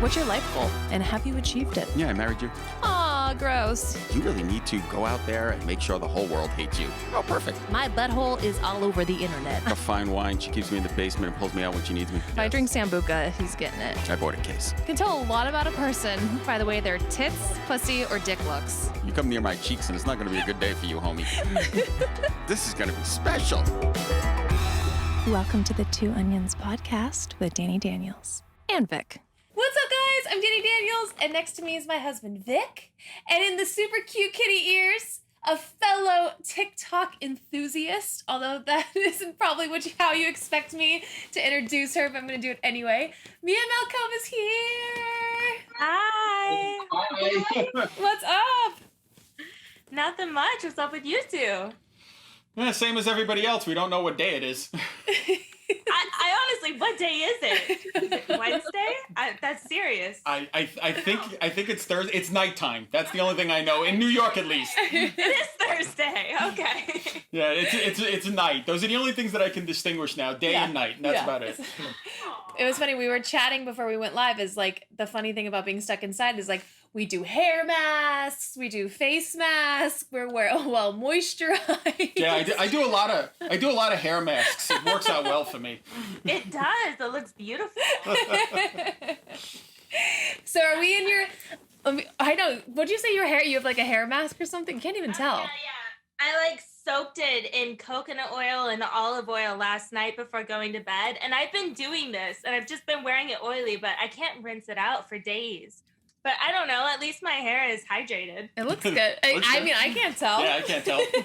What's your life goal, and have you achieved it? Yeah, I married you. Aw, gross. You really need to go out there and make sure the whole world hates you. Oh, perfect. My butthole is all over the internet. A fine wine. She keeps me in the basement and pulls me out when she needs me. If I drink Sambuca, he's getting it. I bought a case. Can tell a lot about a person by the way their tits, pussy, or dick looks. You come near my cheeks and it's not going to be a good day for you, homie. This is going to be special. Welcome to the Two Onions podcast with Dani Daniels. And Vic. What's up, guys? I'm Dani Daniels, and next to me is my husband, Vic. And in the super cute kitty ears, a fellow TikTok enthusiast, although that isn't probably how you expect me to introduce her, but I'm going to do it anyway. Mia Malkova is here. Hi. Hi. What's up? Nothing much. What's up with you two? Yeah, same as everybody else. We don't know what day it is. I honestly, what day is it? Is it Wednesday? That's serious. I think it's Thursday. It's nighttime. That's the only thing I know in New York, at least. It is Thursday. Okay. Yeah, it's night. Those are the only things that I can distinguish now, day and night. And that's about it. It was funny. We were chatting before we went live. Is like the funny thing about being stuck inside is like we do hair masks, we do face masks, we're well moisturized. Yeah, I do a lot of hair masks. It works out well for me. It does. It looks beautiful. So are we in your? I know. What'd you say? Your hair? You have like a hair mask or something? Can't even tell. Yeah. I soaked it in coconut oil and olive oil last night before going to bed, and I've been doing this, and I've just been wearing it oily, but I can't rinse it out for days. But I don't know. At least my hair is hydrated. It looks good. I mean, I can't tell. Yeah, I can't tell. Okay,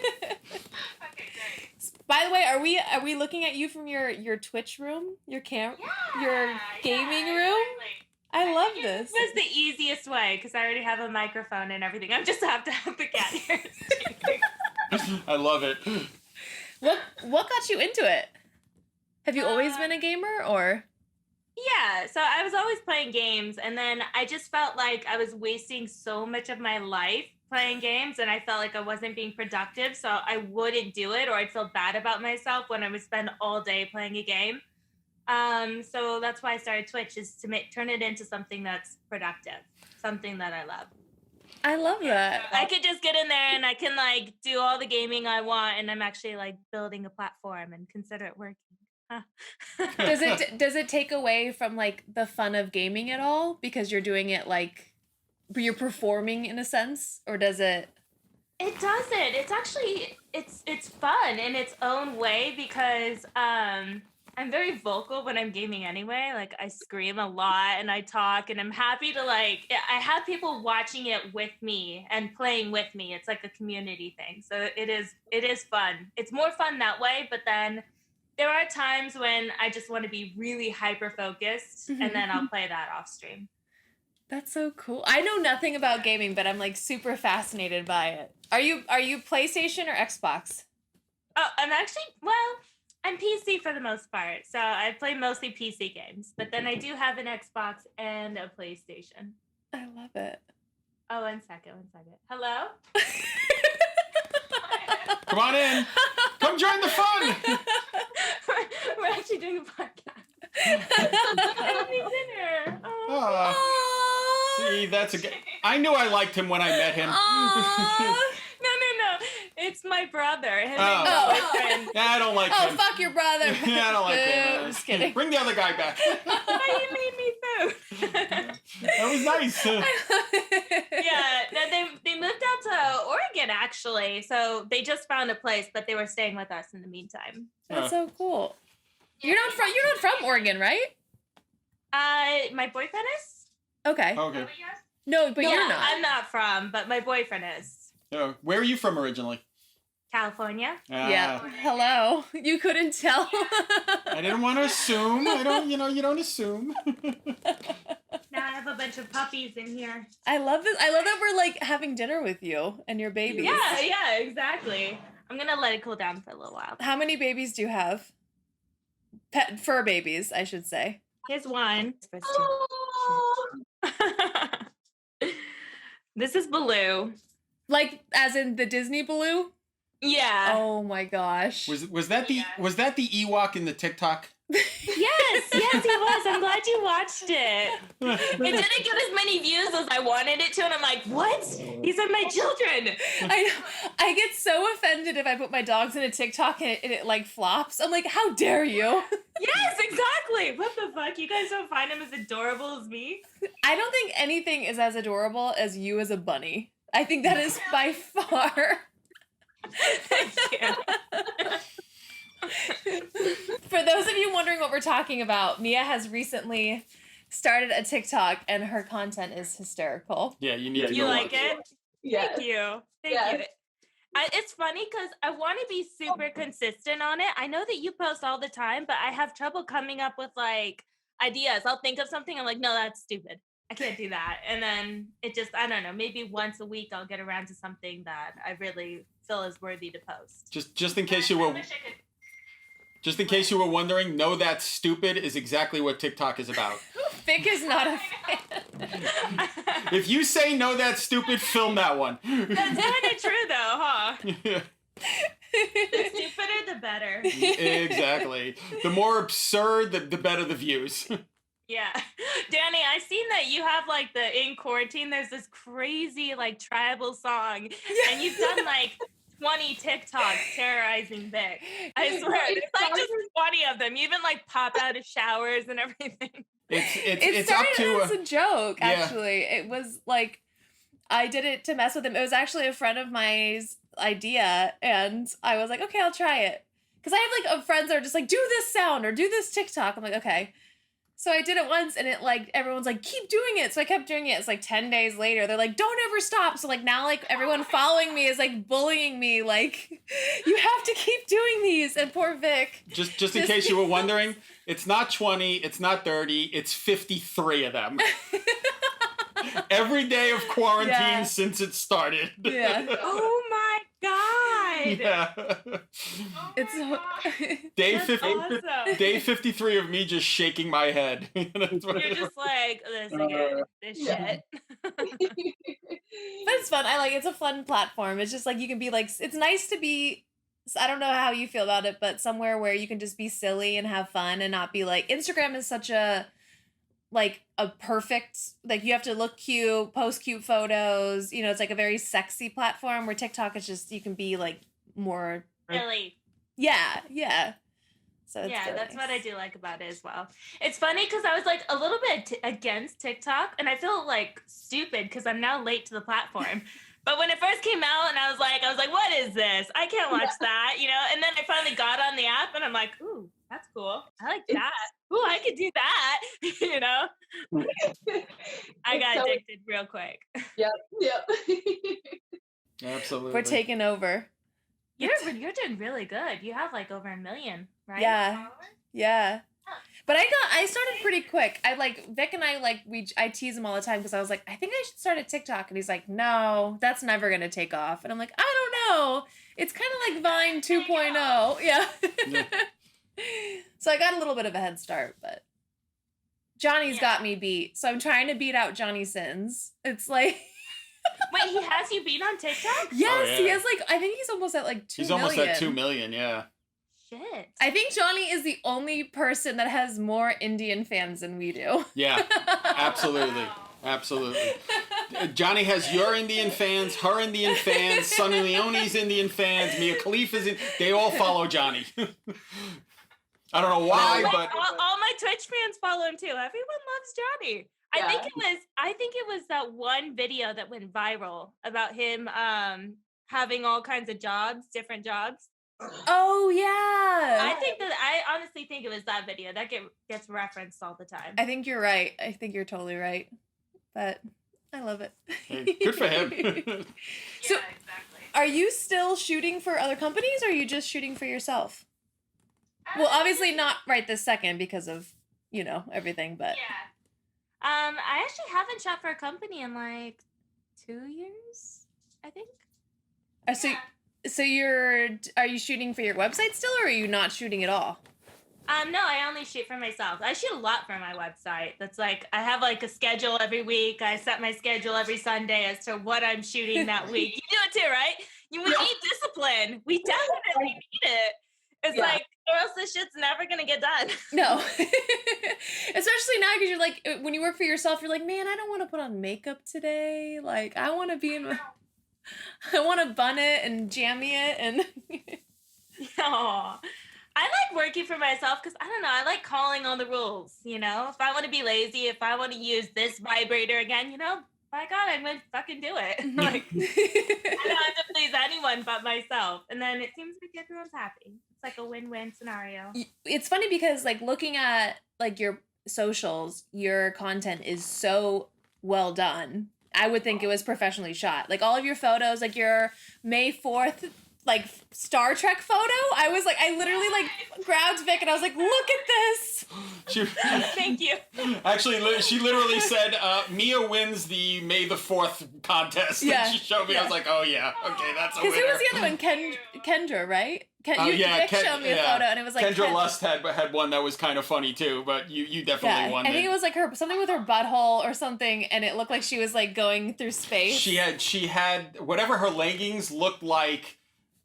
great. By the way, are we looking at you from your Twitch room, your gaming room? Exactly. I love think this. It was the easiest way because I already have a microphone and everything. I just have to have the cat ears. I love it. What got you into it? Have you always been a gamer or? Yeah, so I was always playing games, and then I just felt like I was wasting so much of my life playing games, and I felt like I wasn't being productive, so I wouldn't do it, or I'd feel bad about myself when I would spend all day playing a game. So that's why I started Twitch, is to turn it into something that's productive, something that I love. I love that. I could just get in there and I can do all the gaming I want, and I'm actually building a platform and consider it working. Does it take away from the fun of gaming at all because you're doing it you're performing in a sense, or does it? It doesn't. It's actually it's fun in its own way because I'm very vocal when I'm gaming anyway. I scream a lot and I talk, and I'm happy to I have people watching it with me and playing with me. It's like a community thing. So it is fun. It's more fun that way, but then there are times when I just want to be really hyper-focused, and then I'll play that off stream. That's so cool. I know nothing about gaming, but I'm super fascinated by it. Are you PlayStation or Xbox? Oh, I'm PC for the most part. So I play mostly PC games, but then I do have an Xbox and a PlayStation. I love it. Oh, one second. Hello? Come on in. Come join the fun. We're actually doing a podcast. Having dinner. See, that's I knew I liked him when I met him. No. It's my brother. Him and Oh. my boyfriend. Yeah, I don't like Oh, him. fuck your brother. Yeah, I don't like him. I'm just kidding. Bring the other guy back. Why you made me food? That was nice. Yeah, they moved out to Oregon actually, so they just found a place, but they were staying with us in the meantime. That's so cool. You're not from Oregon, right? My boyfriend is. Okay. Okay. No, but you're not. I'm not from, but my boyfriend is. Where are you from originally? California. Yeah. Hello. You couldn't tell. I didn't want to assume. You don't assume. Now I have a bunch of puppies in here. I love this. I love that we're having dinner with you and your babies. Yeah, exactly. I'm gonna let it cool down for a little while. How many babies do you have? Fur babies, I should say. Here's one. This is Baloo. As in the Disney Baloo? Yeah. Oh my gosh. Was that the Ewok in the TikTok? Yes, he was. I'm glad you actually watched it. It didn't get as many views as I wanted it to, and I'm like, what? These are my children. I get so offended if I put my dogs in a TikTok and it like flops. I'm like, how dare you? Yes, exactly. What the fuck? You guys don't find him as adorable as me? I don't think anything is as adorable as you as a bunny. I think that is by far. Thank you. For those of you wondering what we're talking about, Mia has recently started a TikTok and her content is hysterical. Yeah, you need to You go like watch it? Yes. Thank you. Thank Yes. you. It's funny because I want to be super consistent on it. I know that you post all the time, but I have trouble coming up with like ideas. I'll think of something. I'm like, no, that's stupid. I can't do that. And then it just, I don't know, maybe once a week I'll get around to something that I really feel is worthy to post. Just in case you were Just in case you were wondering, No That's Stupid is exactly what TikTok is about. Vic is not a fan. If you say No That's Stupid, film that one. That's kind of true though, huh? Yeah, The stupider, the better. exactly. The more absurd, the better the views. Yeah. Danny, I've seen that you have like the in quarantine, there's this crazy like tribal song, and you've done like 20 TikToks terrorizing Vic. I swear, it's like just 20 of them. You even like pop out of showers and everything. It's started up to as a joke, yeah. actually. It was like, I did it to mess with him. It was actually a friend of mine's idea, and I was like, okay, I'll try it. Because I have like friends that are just like, do this sound or do this TikTok. I'm like, okay. So I did it once, and it like, everyone's like, keep doing it. So I kept doing it. It's like 10 days later. They're like, don't ever stop. So like now like everyone following me is like bullying me. Like, you have to keep doing these. And poor Vic. just in case you were wondering, it's not 20, it's not 30, it's 53 of them. Every day of quarantine since it started. Yeah. Oh my God. Yeah. It's Day That's 50, awesome. day 53 of me just shaking my head. That's what You're just like, this again, this shit. But it's fun. I like it's a fun platform. It's just like you can be like, it's nice to be, I don't know how you feel about it, but somewhere where you can just be silly and have fun and not be like, Instagram is such a like a perfect, like you have to look cute, post cute photos, you know, it's like a very sexy platform, where TikTok is just, you can be like more Really. yeah so it's Yeah, really that's nice. what I do like about it as well. It's funny because I was like a little bit against TikTok, and I feel like stupid because I'm now late to the platform. But when it first came out, and I was like, what is this? I can't watch that, you know? And then I finally got on the app, and I'm like, ooh, that's cool. I like that. Ooh, I could do that, you know? I got addicted real quick. Yep. Absolutely. We're taking over. You're doing really good. You have like over 1 million, right? Yeah. Followers? Yeah. But I started pretty quick. I like Vic and I tease him all the time because I was like, I think I should start a TikTok, and he's like, no, that's never gonna take off. And I'm like, I don't know. It's kind of like Vine 2.0. Yeah. So I got a little bit of a head start, but Johnny's got me beat. So I'm trying to beat out Johnny Sins. It's like Wait, he has you beat on TikTok? yes, he has like, I think he's almost at like 2 He's million. almost at 2 million, yeah. Shit. I think Johnny is the only person that has more Indian fans than we do. Yeah, absolutely. Absolutely. Johnny has your Indian fans, her Indian fans, Sonny Leone's Indian fans, Mia Khalifa's they all follow Johnny. I don't know why, but all my Twitch fans follow him too. Everyone loves Johnny. Yeah. I think it was that one video that went viral about him having all kinds of jobs, different jobs. Oh yeah. I honestly think it was that video that gets referenced all the time. I think you're right. I think you're totally right. But I love it. hey, good for him. So- exactly. Are you still shooting for other companies, or are you just shooting for yourself? Well, obviously not right this second because of, you know, everything, but Yeah. I actually haven't shot for a company in like 2 years, I think. So are you shooting for your website still, or are you not shooting at all? No, I only shoot for myself. I shoot a lot for my website. That's like, I have like a schedule every week. I set my schedule every Sunday as to what I'm shooting that week. You do it too, right? We need discipline. We definitely need it. It's Yeah. like, or else this shit's never gonna get done. No. Especially now because you're like, when you work for yourself, you're like, man, I don't want to put on makeup today. Like, I want to be in, I want to bun it and jammy it. And Aw. I like working for myself because I don't know, I like calling all the rules, you know? If I want to be lazy, if I want to use this vibrator again, you know, my God, I'm gonna fucking do it. Like, I don't have to please anyone but myself. And then it seems like everyone's happy. It's like a win-win scenario. it's funny because like looking at like your socials, your content is so well done. I would think it was professionally shot. Like all of your photos, like your May 4th like Star Trek photo, I was like, I literally like grabbed Vic and I was like, look at this. Thank you. Actually, she literally said, Mia wins the May the 4th contest. Yeah. And she showed me. I was like, oh yeah, okay, that's a winner. Because who was the other one? Kendra, right? Vic showed me a photo and it was like Kendra Lust had one that was kind of funny too, but you definitely won. I think it was like her something with her butthole or something, and it looked like she was like going through space. She had whatever her leggings looked like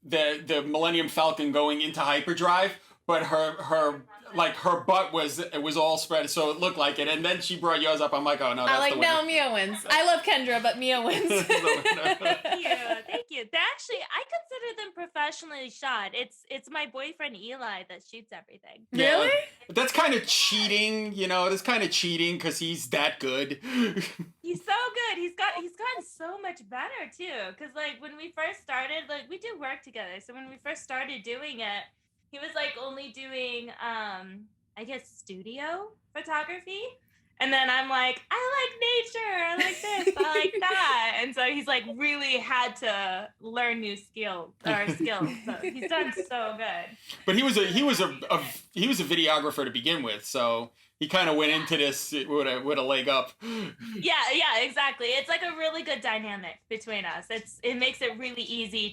the Millennium Falcon going into hyperdrive, but her butt was all spread, so it looked like it. And then she brought yours up. I'm like, oh no, that's the winner. No, Mia wins. I love Kendra, but Mia wins. Thank you. They actually, I consider them professionally shot. It's my boyfriend Eli that shoots everything. Yeah, Really? but that's kind of cheating, you know. That's kind of cheating because he's that good. He's so good. He's gotten so much better too. Cause like when we first started, like we do work together. So when we first started doing it, he was like only doing I guess studio photography. And then I'm like, I like nature, I like this, I like that. And so he's like really had to learn new skills. So he's done so good. But he was a videographer to begin with, so he kind of went into this with a leg up. Yeah, exactly. It's like a really good dynamic between us. It makes it really easy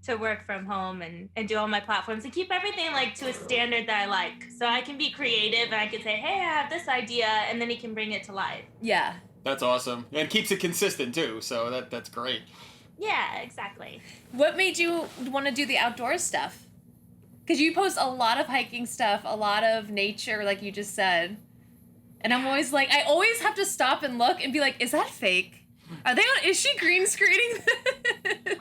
to work from home and do all my platforms and keep everything like to a standard that I like. So I can be creative and I can say, hey, I have this idea, and then he can bring it to life. Yeah. That's awesome. And keeps it consistent too, so that's great. Yeah, exactly. What made you want to do the outdoor stuff? Because you post a lot of hiking stuff, a lot of nature, like you just said. And I'm always like, I always have to stop and look and be like, is that fake? Is she green screening this?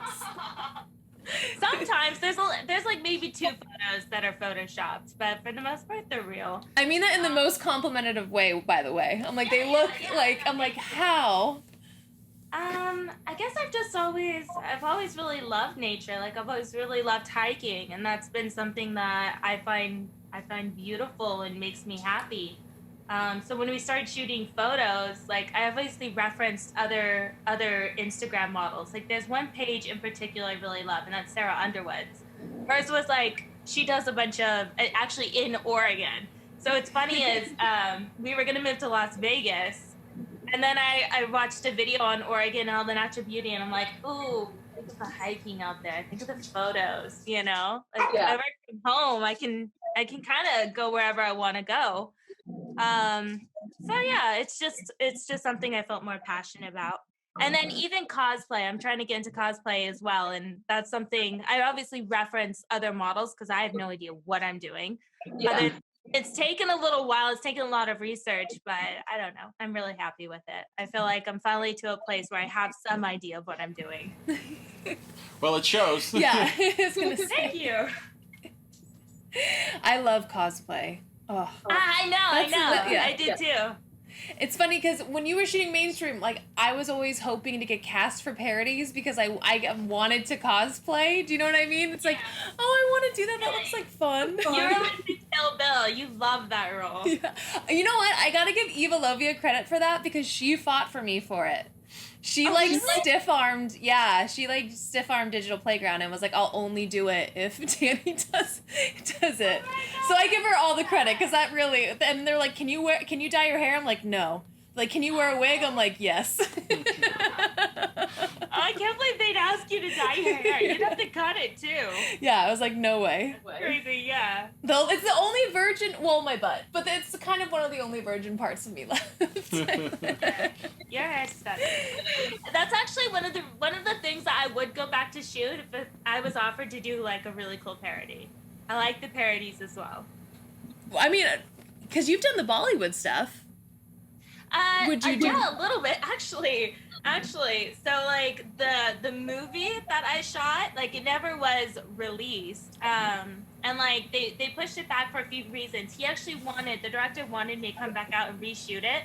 Sometimes there's like maybe 2 photos that are photoshopped, but for the most part they're real. I mean that in the most complimentary way, by the way. I'm like, they look like, I'm like, how? I guess I've always really loved nature. Like I've always really loved hiking, and that's been something that I find beautiful and makes me happy. So when we started shooting photos, like I obviously referenced other Instagram models. Like there's one page in particular I really love, and that's Sarah Underwood's. Hers was like, she does a bunch of, actually in Oregon. So what's funny is we were going to move to Las Vegas, and then I watched a video on Oregon and all the natural beauty, and I'm like, ooh, think of the hiking out there. Think of the photos, you know? Like I work from home, I can kind of go wherever I want to go. So yeah, it's just something I felt more passionate about. And then even cosplay, I'm trying to get into cosplay as well, and that's something I obviously reference other models because I have no idea what I'm doing. It's taken a little while, it's taken a lot of research, but I don't know, I'm really happy with it. I feel like I'm finally to a place where I have some idea of what I'm doing. Well, it shows. Yeah, I was gonna say. Thank you. I love cosplay. Oh, I know. Yeah. I did too. It's funny because when you were shooting mainstream, like I was always hoping to get cast for parodies because I wanted to cosplay. Do you know what I mean? It's like, oh, I want to do that. That looks like fun. You're like Kill Bill. You love that role. Yeah. You know what? I gotta give Eva Lovia credit for that because she fought for me for it. She really? stiff-armed Digital Playground and was like, I'll only do it if Dani does it. So I give her all the credit because that really, and they're like, can you dye your hair? I'm like, no. Like, can you wear a wig? I'm like, yes. I can't believe they'd ask you to dye your hair. You'd have to cut it too. Yeah, I was like, no way. Crazy, yeah. Though it's the only virgin, well, my butt, but it's kind of one of the only virgin parts of me left. Your hair's stunning. That's actually one of the things that I would go back to shoot if I was offered to do like a really cool parody. I like the parodies as well. I mean, because you've done the Bollywood stuff. Would you do? Yeah, a little bit actually. So like the movie that I shot, like it never was released. And like they pushed it back for a few reasons. The director wanted me to come back out and reshoot it.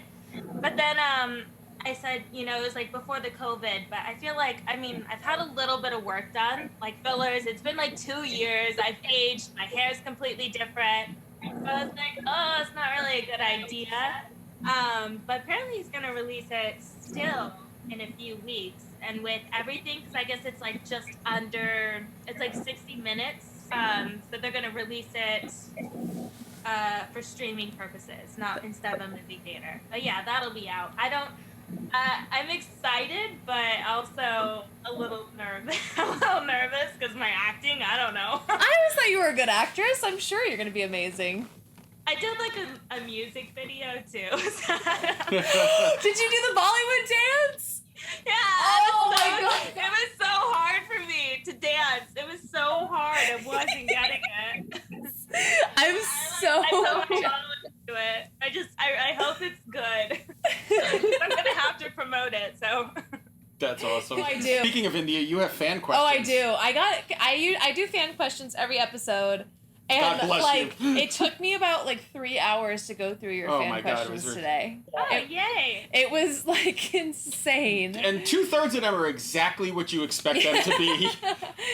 But then I said, you know, it was like before the COVID, but I feel like, I mean, I've had a little bit of work done, like fillers. It's been like 2 years. I've aged. My hair's completely different. So I was like, oh, it's not really a good idea. But apparently he's going to release it still in a few weeks. And with everything, because I guess it's like it's like 60 minutes. So they're going to release it for streaming purposes, not instead of a movie theater. But yeah, that'll be out. I'm excited, but also a little nervous. Because my acting, I don't know. I always thought you were a good actress. I'm sure you're going to be amazing. I did like a music video too. Did you do the Bollywood dance? Yeah. Oh my God. It was so hard for me to dance. It was so hard. I wasn't getting it. I'm so. I told my mom to do it. I hope it's good. I'm gonna have to promote it. So. That's awesome. I do. Speaking of India, you have fan questions. Oh, I do. I do fan questions every episode. And God bless like you. it took me about like 3 hours to go through your fan questions today. Oh, yay. It was like insane. And 2/3 of them are exactly what you expect them to be.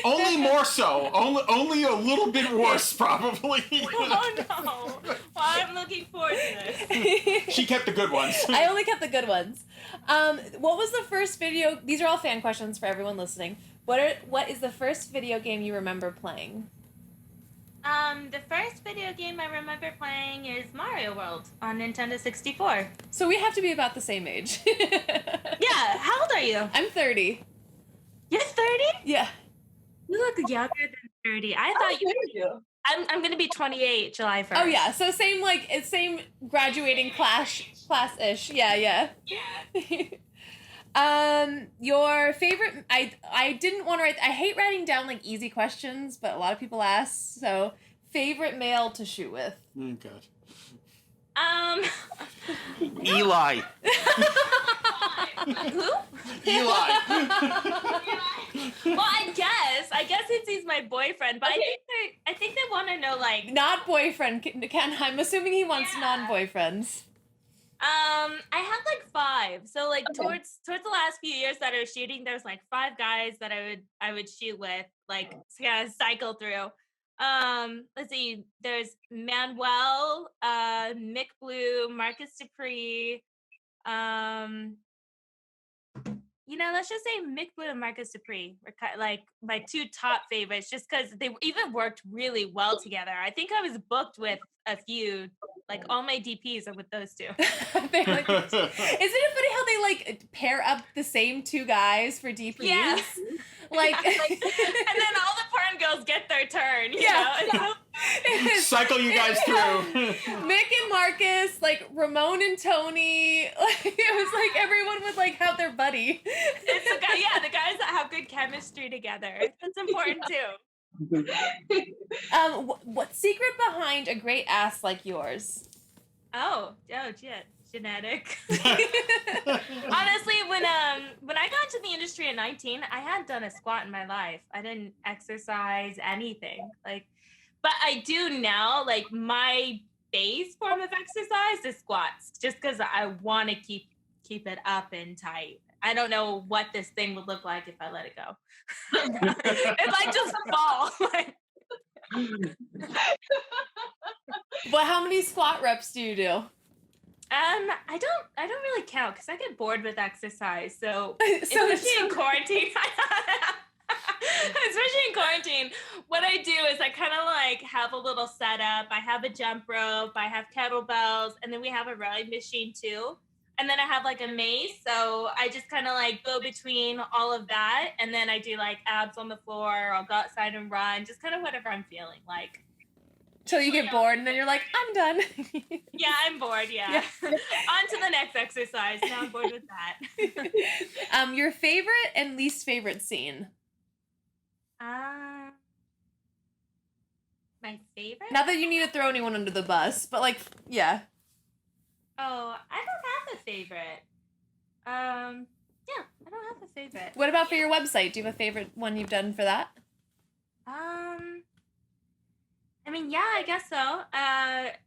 Only more so. Only a little bit worse, probably. Oh no. Well, I'm looking forward to this. She kept the good ones. I only kept the good ones. What was the first video? These are all fan questions for everyone listening. What is the first video game you remember playing? The first video game I remember playing is Mario World on Nintendo 64. So we have to be about the same age. Yeah, how old are you? I'm 30. You're 30? Yeah. You look younger than 30. I thought you were. I'm gonna be 28 July 1st. Oh yeah, so same graduating class-ish. Yeah. Your favorite, I didn't want to write, I hate writing down like easy questions, but a lot of people ask, so favorite male to shoot with? Oh, God. Eli. Who? Eli. Well, I guess since he's my boyfriend, but I think they want to know like. Not boyfriend, Ken, I'm assuming he wants non-boyfriends. I had like 5. So like towards the last few years that I was shooting, there was like 5 guys that I would shoot with, like kind of cycle through. Let's see. There's Manuel, Mick Blue, Marcus Dupree. You know, let's just say Mick Blue and Marcus Dupree were like my 2 top favorites, just because they even worked really well together. I think I was booked with a few, like all my DPs are with those 2. Isn't it funny how they like pair up the same 2 guys for DPs? Yeah. Like, and then all the porn girls get their turn. You know? Cycle you guys through. Mick and Marcus, like Ramon and Tony. Like, it was like everyone would like have their buddy. It's the guys that have good chemistry together. That's important too. What secret behind a great ass like yours? Oh shit. Genetic. Honestly, when I got into the industry at 19, I hadn't done a squat in my life. I didn't exercise anything. But I do now. Like my base form of exercise is squats, just because I want to keep it up and tight. I don't know what this thing would look like if I let it go. It might just fall. But how many squat reps do you do? I don't really count because I get bored with exercise. So especially in quarantine, what I do is I kind of like have a little setup. I have a jump rope, I have kettlebells, and then we have a rowing machine too. And then I have like a mace. So I just kind of like go between all of that. And then I do like abs on the floor. I'll go outside and run, just kind of whatever I'm feeling like. Till you get bored and then you're like, I'm done. Yeah, I'm bored. Yeah. On to the next exercise. Now I'm bored with that. Your favorite and least favorite scene? My My favorite? Not that you need to throw anyone under the bus, but like, yeah. Oh, I don't have a favorite. Yeah, I don't have a favorite. What about for your website? Do you have a favorite one you've done for that? I mean, yeah, I guess so.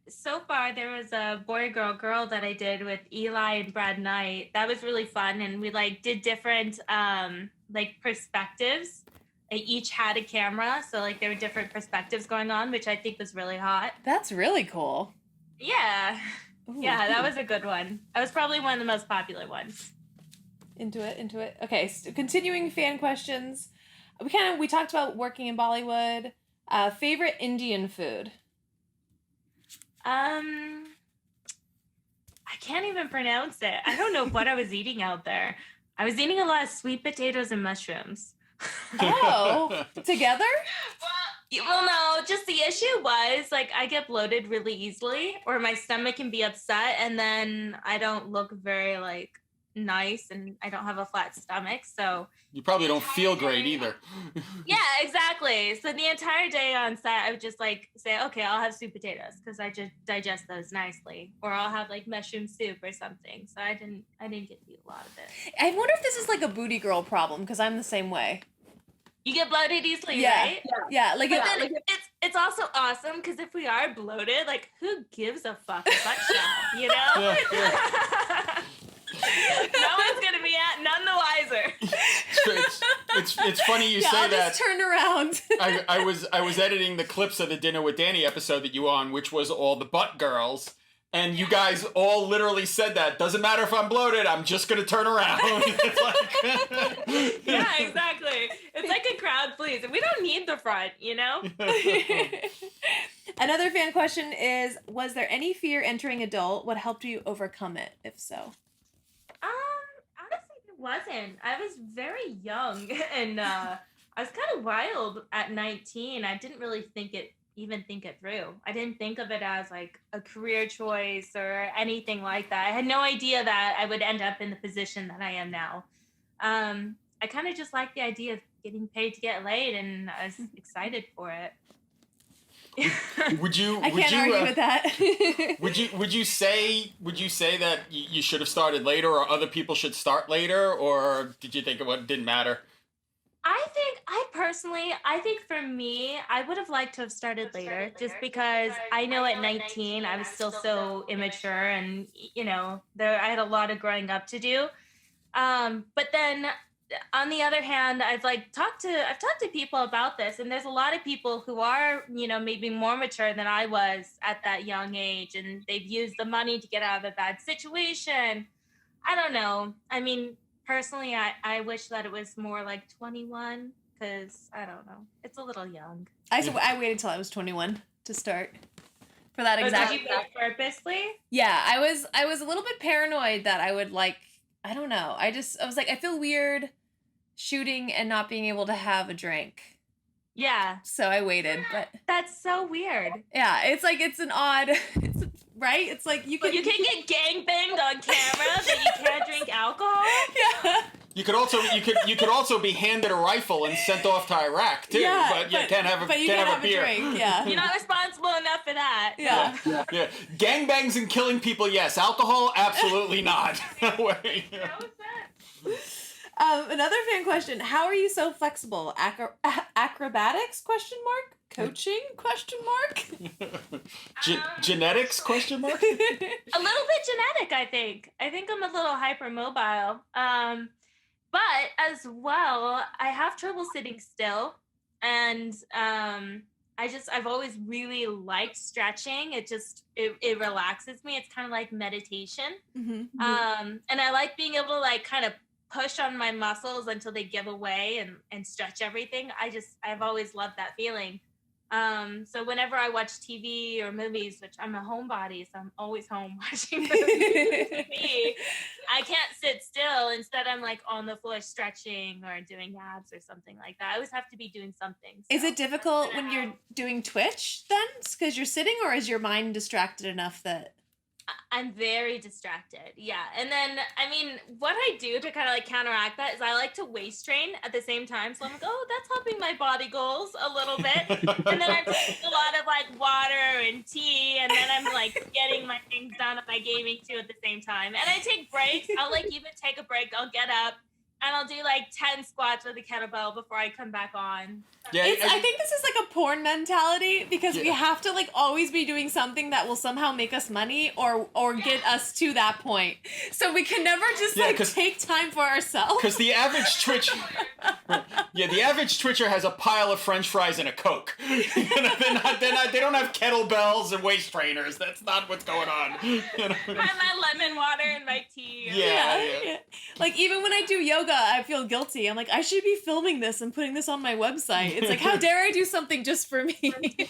So far there was a boy, girl that I did with Eli and Brad Knight. That was really fun, and we like did different like perspectives. They each had a camera, so like there were different perspectives going on, which I think was really hot. That's really cool. Yeah. Ooh. Yeah, that was a good one. That was probably one of the most popular ones. Into it. Okay, so continuing fan questions. We talked about working in Bollywood. Favorite Indian food? I can't even pronounce it. I don't know what I was eating out there. I was eating a lot of sweet potatoes and mushrooms. Oh, together? Well, no, just the issue was like I get bloated really easily, or my stomach can be upset, and then I don't look very like nice, and I don't have a flat stomach, so You probably don't feel great either. yeah, exactly. So the entire day on set, I would just like say, okay, I'll have sweet potatoes because I just digest those nicely, or I'll have like mushroom soup or something. So I didn't get to eat a lot of it. I wonder if this is like a booty girl problem because I'm the same way. You get bloated easily, Yeah. right? Yeah, like, But then it's also awesome because if we are bloated, like who gives a fuck a butt shot, you know? Yeah. No one's gonna be none the wiser. It's funny you say I'll that. just turn around. I was editing the clips of the Dinner with Danny episode that you were on, which was all the butt girls, and you guys all literally said that. Doesn't matter if I'm bloated, I'm just gonna turn around. It's like Yeah, exactly. It's like a crowd please. We don't need the front, you know? Another fan question is, was there any fear entering adult? What helped you overcome it, if so? Honestly, it wasn't. I was very young and I was kind of wild at 19. I didn't really think it through. I didn't think of it as like a career choice or anything like that. I had no idea that I would end up in the position that I am now. I kind of just liked the idea of getting paid to get laid, and I was excited for it. Would you I can't argue with that. would you say that you should have started later, or other people should start later, or did you think it didn't matter? I think for me, I would have liked to have started later, just because I know at 19 I was still so immature, and you know, I had a lot of growing up to do. But then on the other hand, I've talked to people about this, and there's a lot of people who are, you know, maybe more mature than I was at that young age, and they've used the money to get out of a bad situation. I don't know. I mean, personally, I wish that it was more like 21, because I don't know, it's a little young. I waited till I was 21 to start for that exact. Did you do it purposely? Yeah, I was a little bit paranoid that I would I don't know. I was like, I feel weird shooting and not being able to have a drink. Yeah. So I waited, but That's so weird. yeah, it's an odd, right? It's like you But can you can get gangbanged on camera, but you can't drink alcohol? yeah. You could also be handed a rifle and sent off to Iraq too. Yeah, but you can't have a beer. drink. Yeah. You're not responsible enough for that. Yeah. Yeah. Gangbangs and killing people, yes. Alcohol, absolutely not. No way. That was that. Another fan question: how are you so flexible? Acrobatics? Coaching? Genetics? Question mark. A little bit genetic, I think. I think I'm a little hypermobile. But as well, I have trouble sitting still, and I've always really liked stretching. It relaxes me. It's kind of like meditation. Mm-hmm. And I like being able to kind of push on my muscles until they give away and stretch everything. I've always loved that feeling. So whenever I watch TV or movies, which I'm a homebody, so I'm always home watching movies with me, I can't sit still. Instead, I'm on the floor stretching or doing abs or something like that. I always have to be doing something. So. Is it difficult when you're doing Twitch then? Because you're sitting, or is your mind distracted enough that... I'm very distracted. Yeah. And then, I mean, what I do to kind of like counteract that is I like to waist train at the same time. So I'm like, oh, that's helping my body goals a little bit. And then I'm taking a lot of like water and tea. And then I'm like getting my things done at my gaming too at the same time. And I take breaks. I'll like even take a break. I'll get up and I'll do like 10 squats with a kettlebell before I come back on. Yeah, I think this is like a porn mentality because we Yeah. have to like always be doing something that will somehow make us money or get us to that point. So we can never just Yeah, like 'cause- take time for ourselves. Because the average Twitch, the average Twitcher has a pile of French fries and a Coke. You know, they don't have kettlebells and waist trainers. That's not what's going on. You know? I have my lemon water and my tea. Yeah. Like even when I do yoga, I feel guilty. I'm like, I should be filming this and putting this on my website. It's like, how dare I do something just for me?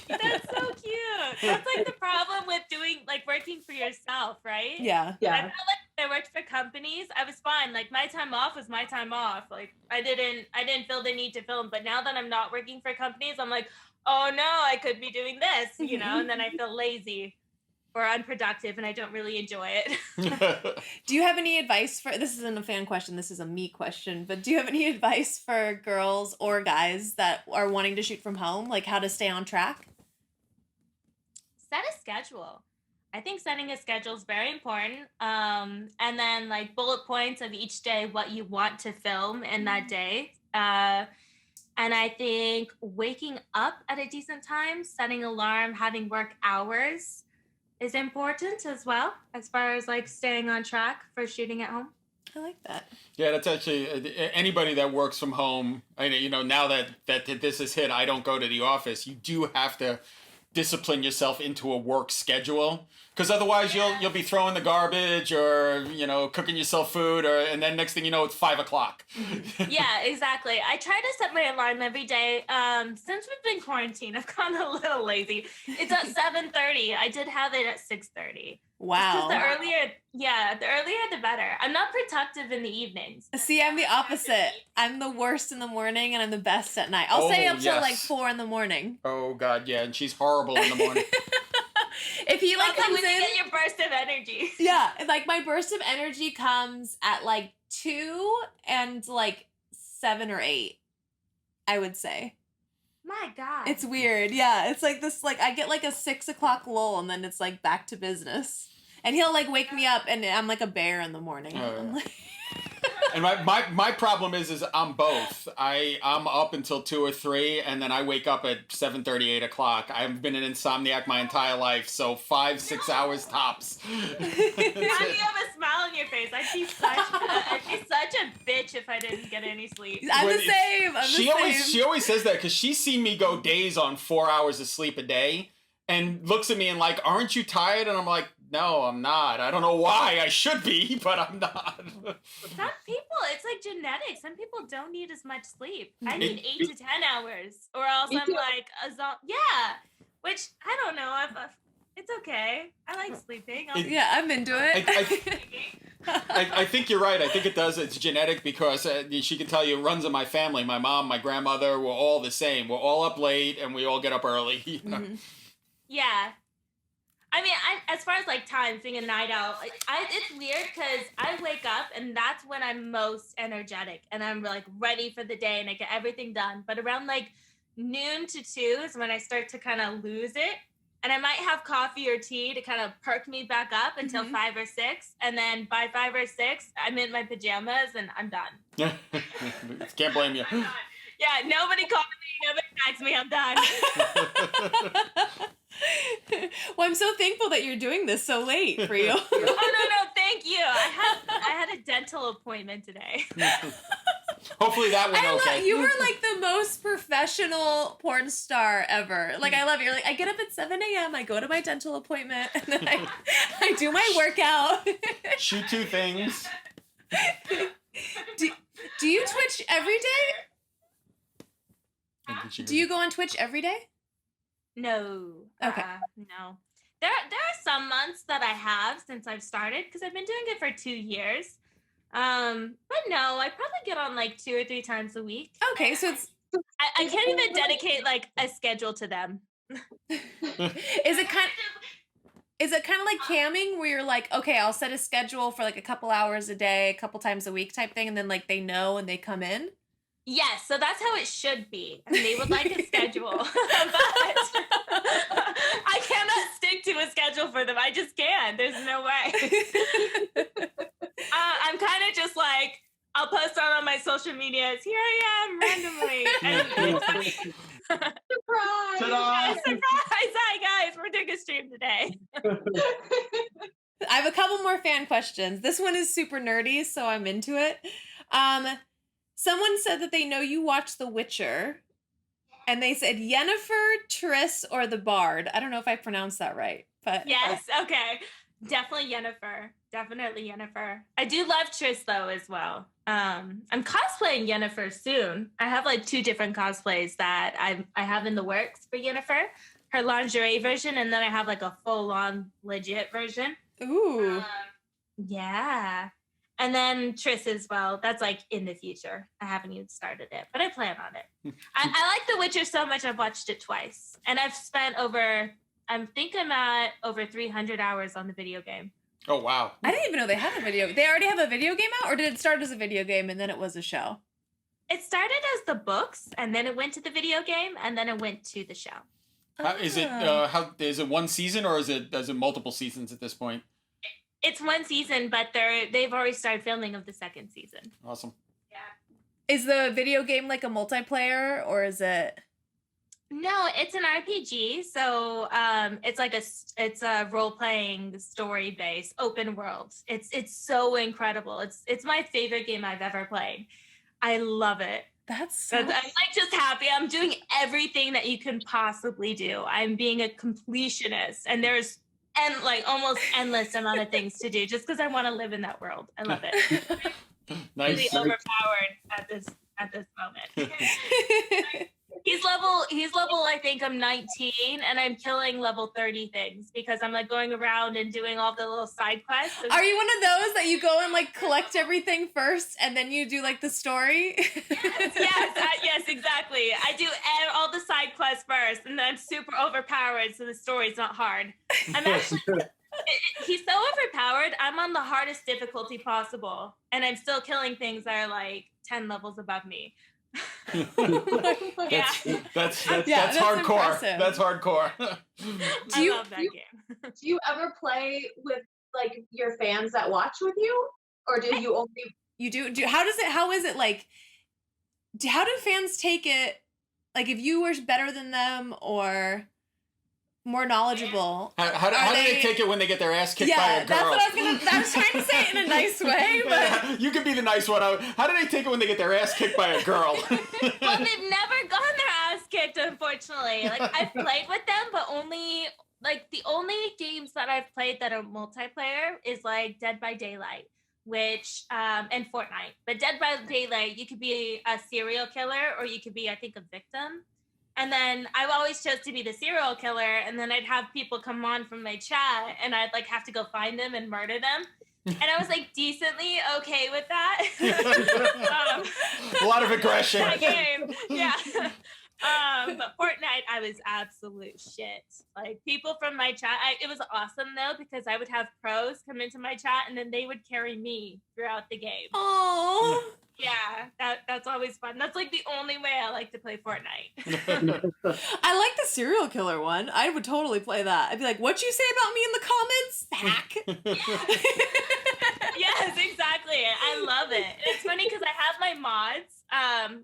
That's so cute. That's like the problem with doing like working for yourself, right? Yeah. I felt like when I worked for companies, I was fine. Like my time off was my time off. Like I didn't feel the need to film. But now that I'm not working for companies, I'm like, oh no, I could be doing this, you know, and then I feel lazy or unproductive and I don't really enjoy it. Do you have any advice for, this isn't a fan question, this is a me question, but do you have any advice for girls or guys that are wanting to shoot from home, like how to stay on track? Set a schedule. I think setting a schedule is very important. And then like bullet points of each day, what you want to film in that day. And I think waking up at a decent time, setting alarm, having work hours is important as well, as far as like staying on track for shooting at home. I like that. Yeah, that's actually anybody that works from home. Now that this is hit, I don't go to the office. You do have to discipline yourself into a work schedule, because otherwise you'll be throwing the garbage or cooking yourself food, and then next thing you know it's 5 o'clock. Yeah, exactly. I try to set my alarm every day. Since we've been quarantined, I've gone a little lazy. It's at 7:30. I did have it at 6:30. Wow. The earlier the better. I'm not productive in the evenings. See, I'm the opposite. I'm the worst in the morning and I'm the best at night. I'll stay up till like 4 in the morning. Oh God, yeah, and she's horrible in the morning. If he like Also, comes when you in, get your burst of energy. yeah, like my burst of energy comes at like 2 and like 7 or 8, I would say. My God. It's weird. Yeah, it's like this, like I get like a 6 o'clock lull and then it's like back to business. And he'll like wake me up and I'm like a bear in the morning. Oh, yeah. I'm like, And my problem is I'm both. I'm up until 2 or 3, and then I wake up at 7:30, 8 o'clock. I've been an insomniac my entire life, so 5-6 hours tops. How do you have a smile on your face? I'd be such a bitch if I didn't get any sleep. I'm When the same. I'm she the always same. she always says that because she's seen me go days on 4 hours of sleep a day, and looks at me and like, aren't you tired? And I'm like, no, I'm not. I don't know why. I should be, but I'm not. Some people, it's like genetics. Some people don't need as much sleep. I need 8 to 10 hours, or else I'm like yeah. Which I don't know. It's okay. I like sleeping. Yeah, I'm into it. I think you're right. I think it does. It's genetic because she can tell you it runs in my family. My mom, my grandmother, we're all the same. We're all up late and we all get up early. You know? Mhm. Yeah. I mean, as far as like times being a night owl, it's weird because I wake up and that's when I'm most energetic and I'm like ready for the day and I get everything done. But around like noon to 2 is when I start to kind of lose it. And I might have coffee or tea to kind of perk me back up until 5 or 6. And then by 5 or 6, I'm in my pajamas and I'm done. Can't blame you. I'm done. Yeah, nobody called me, nobody texted me, I'm done. Well, I'm so thankful that you're doing this so late for you. Oh no, thank you. I had a dental appointment today. Hopefully that went okay. You were like the most professional porn star ever. Like, I love you. You're like, I get up at 7 a.m., I go to my dental appointment, and then I do my workout. Shoot 2 things. Do you Twitch every day? Do you go on Twitch every day? No. Okay. No. There are some months that I have since I've started because I've been doing it for 2 years. But no, I probably get on like 2 or 3 times a week. Okay, so it's... I can't even dedicate like a schedule to them. Is it kind Is it kind of like camming where you're like, okay, I'll set a schedule for like a couple hours a day, a couple times a week type thing, and then like they know and they come in? Yes, so that's how it should be. And they would like a schedule, but I cannot stick to a schedule for them. I just can't. There's no way. I'm kind of just like, I'll post on my social medias. Here I am randomly. And it's funny. Surprise! Yeah, surprise! Hi guys, we're doing a stream today. I have a couple more fan questions. This one is super nerdy, so I'm into it. Someone said that they know you watch The Witcher, and they said Yennefer, Triss, or the Bard. I don't know if I pronounced that right, but Yes, okay. Definitely Yennefer. Definitely Yennefer. I do love Triss though as well. I'm cosplaying Yennefer soon. I have like 2 different cosplays that I have in the works for Yennefer. Her lingerie version, and then I have like a full-on legit version. ooh. Yeah. And then Triss as well. That's like in the future. I haven't even started it, but I plan on it. I like The Witcher so much I've watched it twice. And I've spent I'm at over 300 hours on the video game. Oh, wow. I didn't even know they had a video. They already have a video game out, or did it start as a video game and then it was a show? It started as the books, and then it went to the video game, and then it went to the show. Is it one season, or is it multiple seasons at this point? It's one season, but they've already started filming of the second season. Awesome. Yeah. Is the video game like a multiplayer, or is it? No, it's an RPG. So it's a role playing story based open world. It's so incredible. It's my favorite game I've ever played. I love it. I'm like just happy. I'm doing everything that you can possibly do. I'm being a completionist, and there's almost endless amount of things to do just because I want to live in that world. I love it. Nice. Really overpowered at this moment. He's level I think I'm 19, and I'm killing level 30 things because I'm like going around and doing all the little side quests. Are you one of those that you go and like collect everything first and then you do like the story? Yes, exactly. I do all the side quests first, and then I'm super overpowered, so the story's not hard. I'm actually he's so overpowered. I'm on the hardest difficulty possible, and I'm still killing things that are like 10 levels above me. That's hardcore. impressive. That's hardcore. I love that game. Do you ever play with like your fans that watch with you, or do you only? You do how is it like? How do fans take it? Like if you were better than them or more knowledgeable? How do they take it when they get their ass kicked by a girl? That's what I was trying to say it in a nice way, but you can be the nice one. How do they take it when they get their ass kicked by a girl? Well, they've never gotten their ass kicked, unfortunately. Like I've played with them, but only like the only games that I've played that are multiplayer is like Dead by Daylight, which and Fortnite. But Dead by Daylight, you could be a serial killer, or you could be, I think, a victim. And then I always chose to be the serial killer, and then I'd have people come on from my chat, and I'd like have to go find them and murder them. And I was like decently okay with that. A lot of aggression. That game, yeah. But Fortnite, I was absolute shit. Like people from my chat, it was awesome though, because I would have pros come into my chat, and then they would carry me throughout the game. oh. Yeah, that's always fun. That's like the only way I like to play Fortnite. I like the serial killer one. I would totally play that. I'd be like, "What you say about me in the comments, hack?" Yes, exactly. I love it. It's funny because I have my mods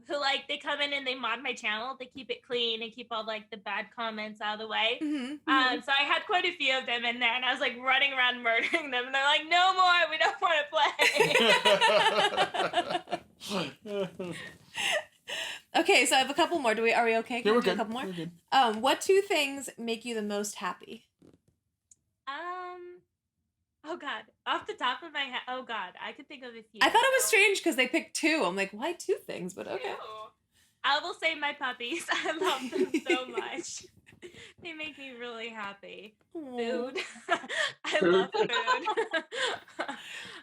who like they come in and they mod my channel. They keep it clean and keep all like the bad comments out of the way. Mm-hmm. So I had quite a few of them in there, and I was like running around murdering them, and they're like, "No more. We don't want to play." Okay, so I have a couple more. Are we okay? Yeah, we're Do a good. couple more. We're good. What 2 things make you the most happy? Oh God, off the top of my head, oh God, I could think of a few. I thought it was strange because they picked 2. I'm like, why 2 things? But okay. I will say my puppies. I love them so much. They make me really happy. Food. I love food.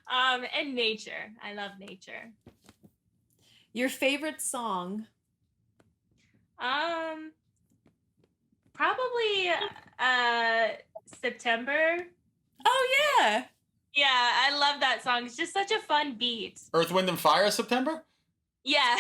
And nature. I love nature. Your favorite song? Probably September. Oh yeah. Yeah, I love that song. It's just such a fun beat. Earth, Wind, and Fire, September? Yeah.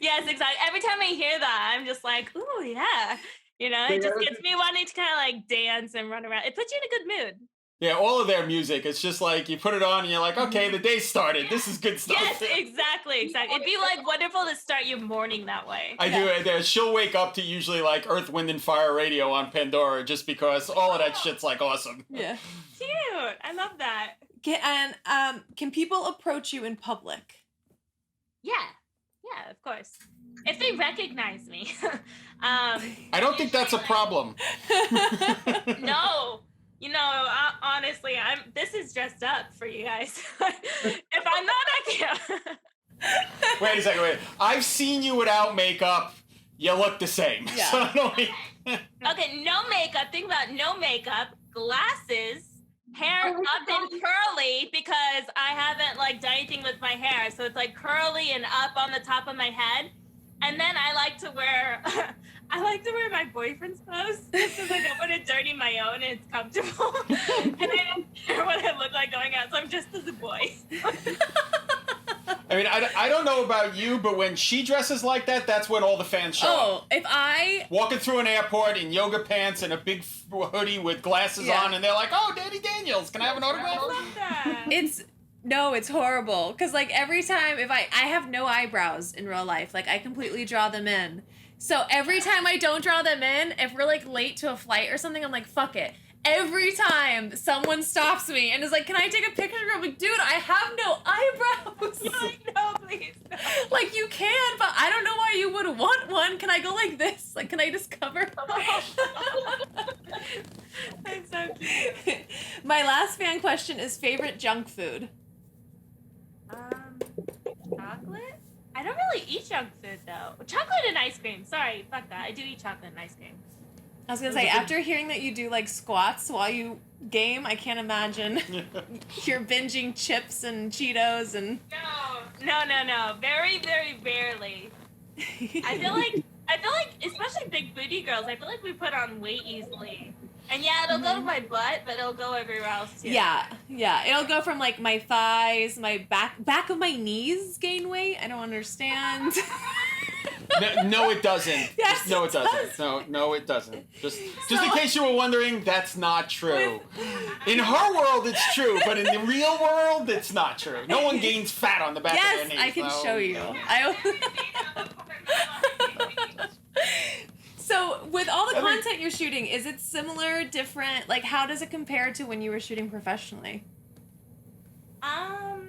Yes, exactly. Every time I hear that, I'm just like, ooh, yeah. You know, it just gets me wanting to kind of like dance and run around. It puts you in a good mood. Yeah, all of their music. It's just like you put it on and you're like, okay, the day started. This is good stuff. Yes, exactly. It'd be like wonderful to start your morning that way. I do. She'll wake up to usually like Earth, Wind, and Fire radio on Pandora just because all of that shit's like awesome. Yeah. Cute. I love that. Can people approach you in public? Yeah. Yeah, of course. If they recognize me. I don't think that's a problem. No. You know, honestly, this is dressed up for you guys. If I'm not, I can't. Wait a second, I've seen you without makeup. You look the same. Yeah. So I don't Okay, no makeup. Think about no makeup, glasses, hair up and curly because I haven't like done anything with my hair. So it's like curly and up on the top of my head. And then I like to wear my boyfriend's clothes because I don't want to dirty my own and it's comfortable. And I don't care what I look like going out, so I'm just as a boy. I mean, I don't know about you, but when she dresses like that, that's when all the fans show up. Oh, if I Walking through an airport in yoga pants and a big hoodie with glasses on, and they're like, oh, Dani Daniels, can I have an autograph? I love that. it's horrible because like every time if I have no eyebrows in real life, like I completely draw them in. So every time I don't draw them in, if we're like late to a flight or something, I'm like, fuck it. Every time someone stops me and is like, can I take a picture? I'm like, dude, I have no eyebrows. I know, please. No. Like, you can, but I don't know why you would want one. Can I go like this? Like, can I just cover? That's so cute. My last fan question is favorite junk food. Chocolate? I don't really eat junk food, though. Chocolate and ice cream. Sorry, fuck that. I do eat chocolate and ice cream. I was gonna say, after hearing that you do like squats while you game, I can't imagine you're binging chips and Cheetos and. No. Very, very rarely. I feel like, especially big booty girls, I feel like we put on weight easily. And yeah, it'll go to my butt, but it'll go everywhere else too. Yeah. It'll go from like my thighs, my back of my knees gain weight. I don't understand. No, it doesn't. Yes, No, it doesn't. does. No, it doesn't. Just in case you were wondering, that's not true. In her world, it's true, but in the real world, it's not true. No one gains fat on the back of their knees. Yes, I can so. show you. So, with all the content you're shooting, is it similar, different? Like, how does it compare to when you were shooting professionally? How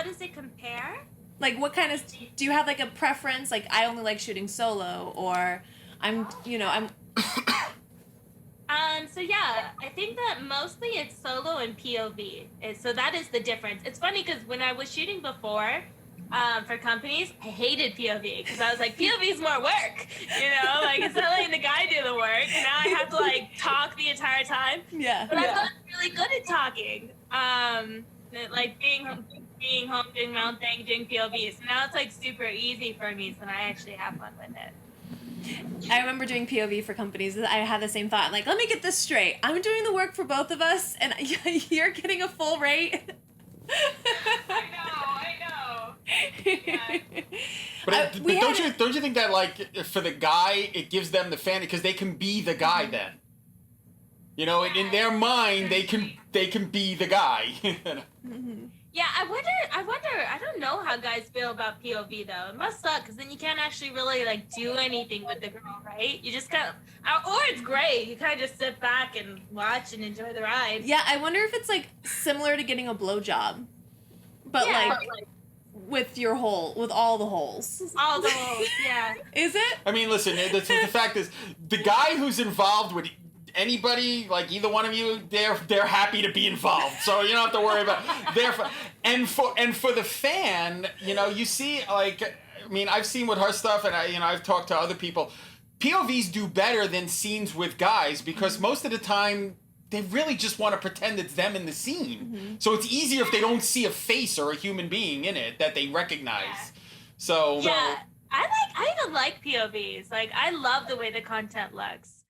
does it compare? Like, what kind of, do you have like a preference? Like, I only like shooting solo, or So yeah, I think that mostly it's solo and POV. So that is the difference. It's funny because when I was shooting before, for companies, I hated POV because I was like, POV is more work, like it's not letting the guy do the work. And now I have to like talk the entire time. Yeah. But I've gotten really good at talking. Like being home, doing my own thing, doing POVs. So now it's like super easy for me, so I actually have fun with it. I remember doing POV for companies. I had the same thought. Like, let me get this straight. I'm doing the work for both of us, and you're getting a full rate. I know. Yeah. But don't you think that like for the guy it gives them the fan because they can be the guy then, in their mind they can be the guy. Yeah, I wonder. I don't know how guys feel about POV though. It must suck because then you can't actually really like do anything with the girl, right? You just kind of, or it's great. You kind of just sit back and watch and enjoy the ride. Yeah, I wonder if it's like similar to getting a blowjob, but like with all the holes. All the holes, yeah. Is it? I mean, listen. The fact is, the guy who's involved with anybody, like either one of you, they're happy to be involved, so you don't have to worry about. And for the fan, you see, like, I mean, I've seen with her stuff, and I've talked to other people. POVs do better than scenes with guys because most of the time they really just want to pretend it's them in the scene. Mm-hmm. So it's easier if they don't see a face or a human being in it that they recognize. Yeah. So yeah, I even like POVs. Like, I love the way the content looks.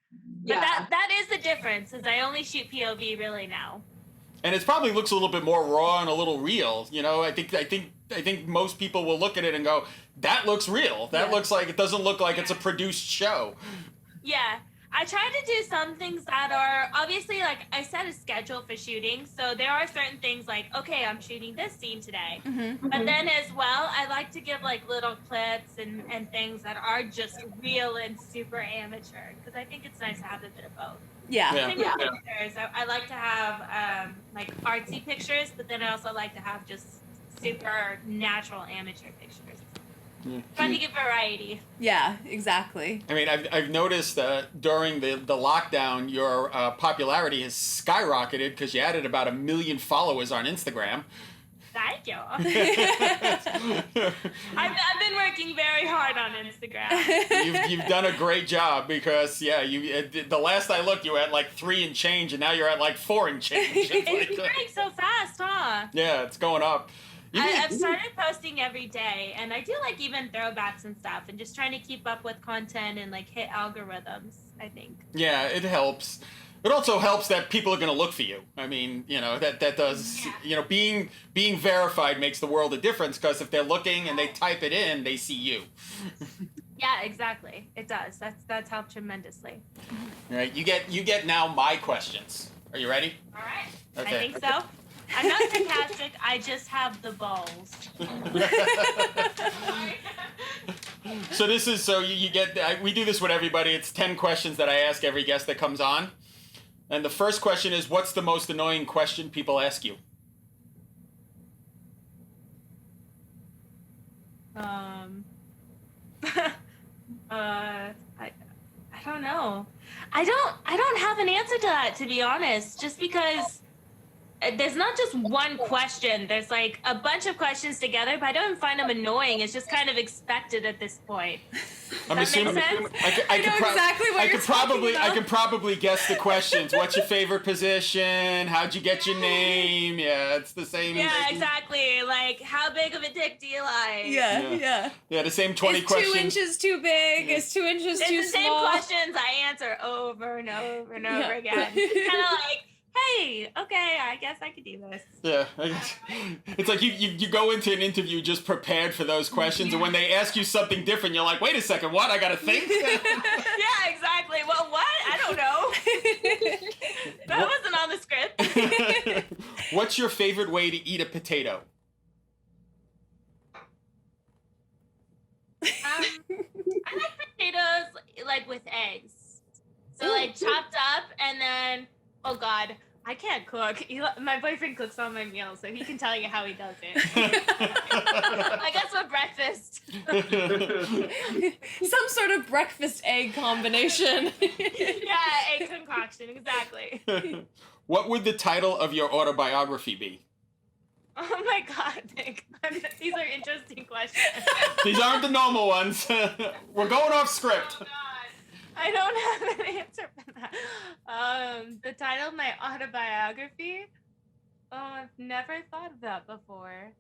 But that is the difference, is I only shoot POV really now. And it probably looks a little bit more raw and a little real. You know, I think most people will look at it and go, that looks real. That looks like, it doesn't look like it's a produced show. Yeah. I try to do some things that are, obviously, like, I set a schedule for shooting, so there are certain things like, okay, I'm shooting this scene today. But then as well, I like to give, like, little clips and things that are just real and super amateur, because I think it's nice to have a bit of both. Same with pictures. I like to have, like, artsy pictures, but then I also like to have just super natural amateur pictures. Trying to give variety. Yeah, exactly. I mean, I've noticed during the lockdown, your popularity has skyrocketed because you added about 1 million followers on Instagram. Thank you. I've been working very hard on Instagram. You've done a great job because, the last I looked, you were at like 3 and change, and now you're at like 4 and change. It's growing so fast, huh? Yeah, it's going up. I've started posting every day, and I do like even throwbacks and stuff, and just trying to keep up with content and like hit algorithms, I think. Yeah, it helps. It also helps that people are going to look for you. I mean, you know, that does, you know, being verified makes the world a difference, because if they're looking and they type it in, they see you. Yeah, exactly. It does. That's helped tremendously. All right, you get now my questions. Are you ready? All right. Okay. I think so. I'm not sarcastic. I just have the balls. So this is, you get, we do this with everybody. It's 10 questions that I ask every guest that comes on. And the first question is, what's the most annoying question people ask you? I don't know. I don't have an answer to that, to be honest, just because there's not just one question. There's like a bunch of questions together, but I don't find them annoying. It's just kind of expected at this point. I'm Does that make sense? I know exactly what you're talking about. I can probably guess the questions. What's your favorite position? How'd you get your name? Yeah, it's the same. Yeah, exactly. Like, how big of a dick do you like? Yeah. Yeah, the same 20 Is questions. 2 inches too big? Is 2 inches too small? It's the same questions I answer over and over and over again. Kind of like, hey, okay, I guess I could do this. Yeah, I guess. It's like you go into an interview just prepared for those questions, and when they ask you something different, you're like, wait a second, what? I gotta think? Yeah, exactly. Well, what? I don't know. That wasn't on the script. What's your favorite way to eat a potato? I like potatoes like with eggs. So like chopped up, and then, oh God, I can't cook. My boyfriend cooks all my meals, so he can tell you how he does it. I guess for breakfast. Some sort of breakfast egg combination. Yeah, egg concoction, exactly. What would the title of your autobiography be? Oh my God, Nick. These are interesting questions. These aren't the normal ones. We're going off script. Oh God. I don't have an answer for that. The title of my autobiography? Oh, I've never thought of that before.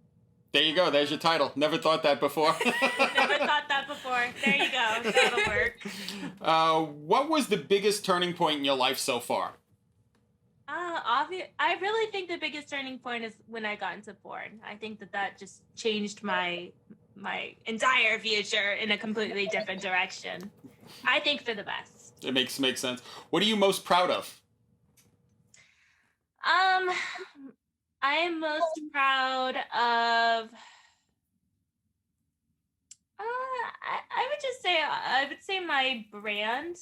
There you go. There's your title. Never thought that before. Never thought that before. There you go. That'll work. What was the biggest turning point in your life so far? I really think the biggest turning point is when I got into porn. I think that just changed my entire future in a completely different direction. I think for the best. It makes sense. What are you most proud of? I am most proud of. I would say my brand.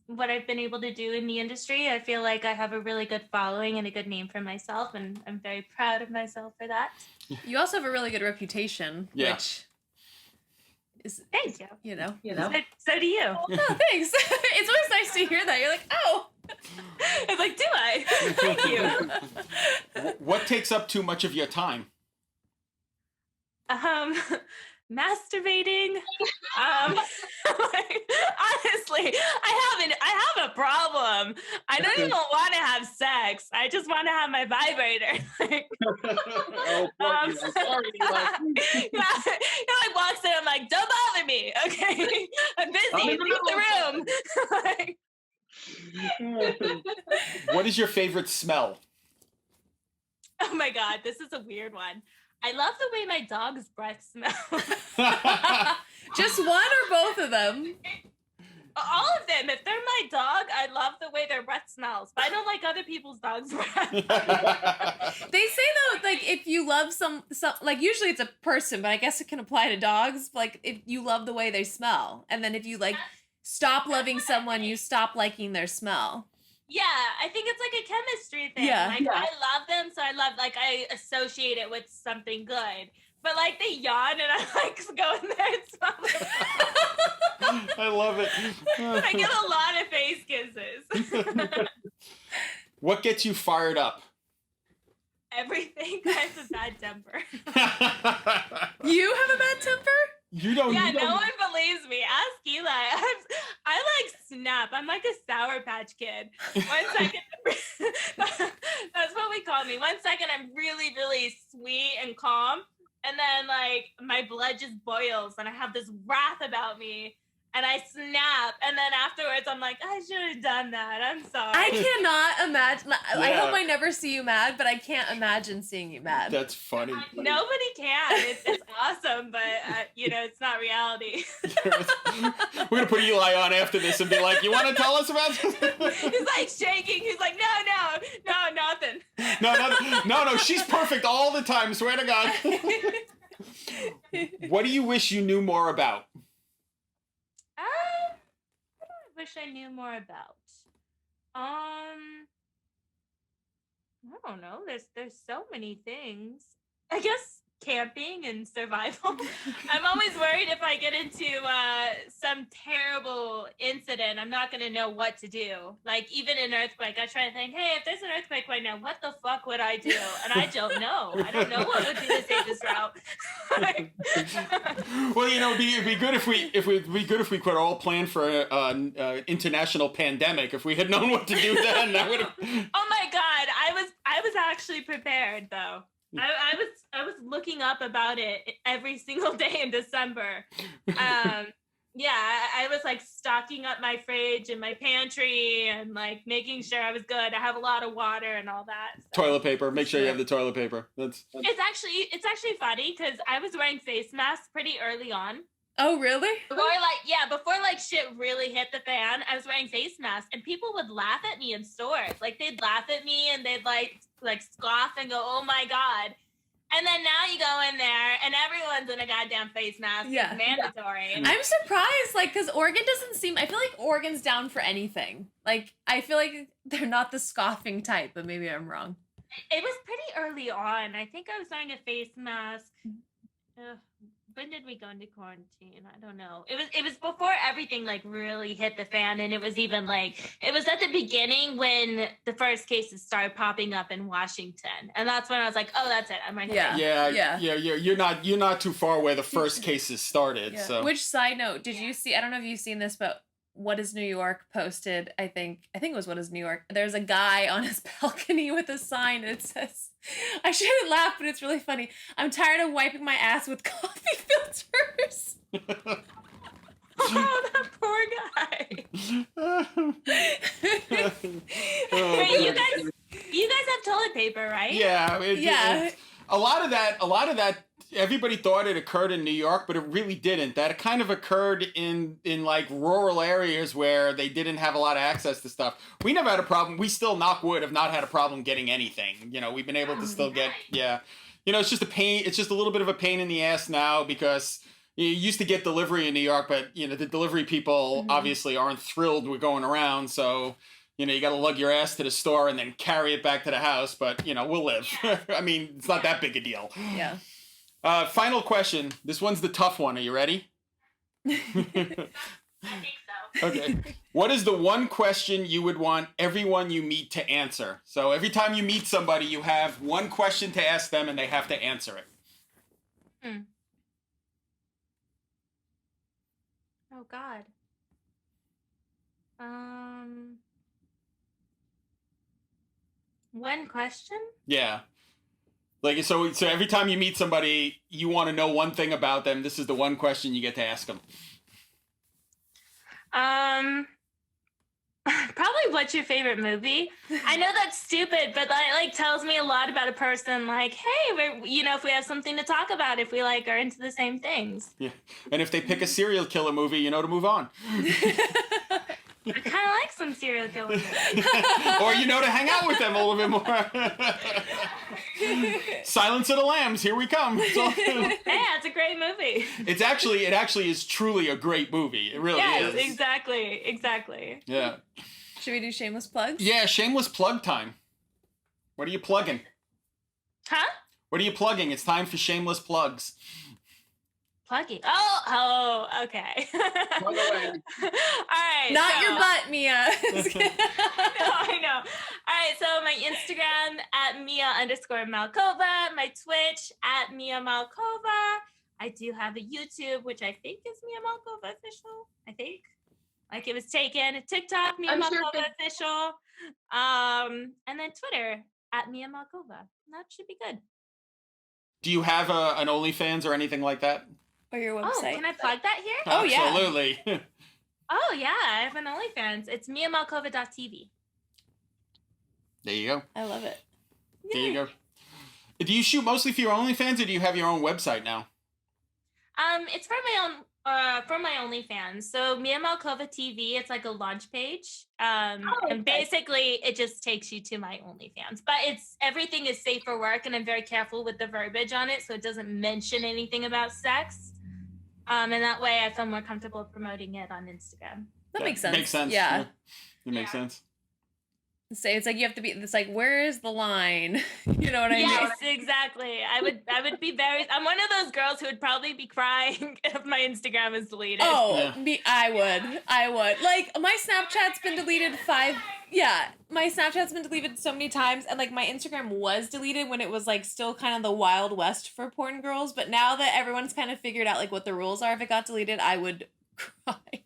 What I've been able to do in the industry. I feel like I have a really good following and a good name for myself, and I'm very proud of myself for that. You also have a really good reputation, which is, thank you. You know. So do you. Oh, no, thanks. It's always nice to hear that. You're like, oh. I'm like, do I? Thank you. What takes up too much of your time? Masturbating. Honestly, I have a problem. I don't even want to have sex. I just want to have my vibrator. Sorry. Yeah, like walks in. I'm like, don't bother me. Okay, I'm busy. Leave the room. What is your favorite smell? Oh my God, this is a weird one. I love the way my dog's breath smells. Just one or both of them? All of them. If they're my dog, I love the way their breath smells. But I don't like other people's dogs' breath. They say though, like if you love some like usually it's a person, but I guess it can apply to dogs. Like if you love the way they smell, and then if you like stop loving someone, you stop liking their smell. Yeah, I think it's like a chemistry thing. Yeah. Like I love them, so I associate it with something good. But like they yawn and I like go in there and smell them. I love it. I get a lot of face kisses. What gets you fired up? Everything. I have a bad temper. You have a bad temper? You don't. Yeah, you don't... no one believes me. Ask Eli. I like snap. I'm like a Sour Patch Kid. 1 second. That's what we call me. 1 second, I'm really, really sweet and calm. And then, like, my blood just boils and I have this wrath about me. And I snap. And then afterwards, I'm like, I should have done that. I'm sorry. I cannot imagine. I Yeah. hope I never see you mad, but I can't imagine seeing you mad. That's funny. Nobody can. It's awesome, but, it's not reality. We're going to put Eli on after this and be like, you want to tell us about this? He's like shaking. He's like, no, nothing. No, she's perfect all the time, swear to God. What do you wish you knew more about? What do I wish I knew more about? I don't know. There's so many things. I guess camping and survival. I'm always worried if I get into some terrible incident, I'm not gonna know what to do. Like even an earthquake, I try to think, hey, if there's an earthquake right now, what the fuck would I do? And I don't know. I don't know what would be the safest route. Well, it'd be good if we could all plan for an international pandemic. If we had known what to do then, that would have. Oh my God, I was actually prepared though. I was looking up about it every single day in December. I was like stocking up my fridge and my pantry and like making sure I was good. I have a lot of water and all that. So. Toilet paper. Make sure you have the toilet paper. That's... It's actually funny because I was wearing face masks pretty early on. Oh, really? Before shit really hit the fan, I was wearing face masks and people would laugh at me in stores. Like they'd laugh at me and they'd like scoff and go, oh my God. And then now you go in there and everyone's in a goddamn face mask. Yeah. It's mandatory. I'm surprised, because Oregon doesn't seem, I feel like Oregon's down for anything. Like, I feel like they're not the scoffing type, but maybe I'm wrong. It was pretty early on. I think I was wearing a face mask. When did we go into quarantine? I don't know. It was before everything like really hit the fan, and it was even it was at the beginning when the first cases started popping up in Washington, and that's when I was like, oh, that's it. I'm right here. Yeah. You're not too far where the first cases started. Yeah. So. Which side note did you see? I don't know if you've seen this, but What is New York posted, I think it was What is New York. There's a guy on his balcony with a sign and it says, I shouldn't laugh, but it's really funny. I'm tired of wiping my ass with coffee filters. Oh, that poor guy. Wait, you guys have toilet paper, right? Yeah. Yeah. A lot of that, everybody thought it occurred in New York, but it really didn't. That kind of occurred in like rural areas where they didn't have a lot of access to stuff. We never had a problem. We still, knock wood, have not had a problem getting anything. We've been able to still get, it's just a pain. It's just a little bit of a pain in the ass now because you used to get delivery in New York, but, the delivery people obviously aren't thrilled with going around. So, you got to lug your ass to the store and then carry it back to the house. But, we'll live. I mean, it's not that big a deal. Yeah. Final question. This one's the tough one. Are you ready? I think so. Okay. What is the one question you would want everyone you meet to answer? So every time you meet somebody, you have one question to ask them and they have to answer it. Oh, God. One question? Yeah. So every time you meet somebody, you want to know one thing about them. This is the one question you get to ask them. Probably what's your favorite movie? I know that's stupid, but that like tells me a lot about a person. Like, hey, we're if we have something to talk about, if we like are into the same things. Yeah. And if they pick a serial killer movie, you know to move on. I kind of like some serial killers. Or you know to hang out with them a little bit more. Silence of the Lambs, here we come. Yeah, it's a great movie. It actually is truly a great movie. It really Yes, is. exactly. Yeah. Should we do shameless plugs? Yeah, shameless plug time. What are you plugging? Huh? What are you plugging? It's time for shameless plugs. Plugging. Oh, okay. Plug away. All right. Not your butt, Mia. I know. All right, so my Instagram at Mia_Malkova, my Twitch at Mia Malkova. I do have a YouTube, which I think is Mia Malkova official. I think. Like it was taken. TikTok, Mia Malkova official. And then Twitter at Mia Malkova. That should be good. Do you have an OnlyFans or anything like that? Or your website. Oh, can I plug that here? Oh, yeah. Absolutely. Oh, yeah. I have an OnlyFans. It's miamalkova.tv. There you go. I love it. There you go. Do you shoot mostly for your OnlyFans, or do you have your own website now? It's for my OnlyFans. So Mia Malkova TV, it's like a launch page. And basically it just takes you to my OnlyFans. But everything is safe for work, and I'm very careful with the verbiage on it, so it doesn't mention anything about sex. And that way I feel more comfortable promoting it on Instagram. That makes sense. Makes sense. Yeah. It makes sense. Say it's like you have to be. It's like, where is the line? You know what I mean? Yes, exactly. I would be very. I'm one of those girls who would probably be crying if my Instagram is deleted. Oh, Yeah. I would. Like my Snapchat's been deleted my Snapchat's been deleted so many times, and like my Instagram was deleted when it was like still kind of the Wild West for porn girls. But now that everyone's kind of figured out like what the rules are, if it got deleted, I would cry.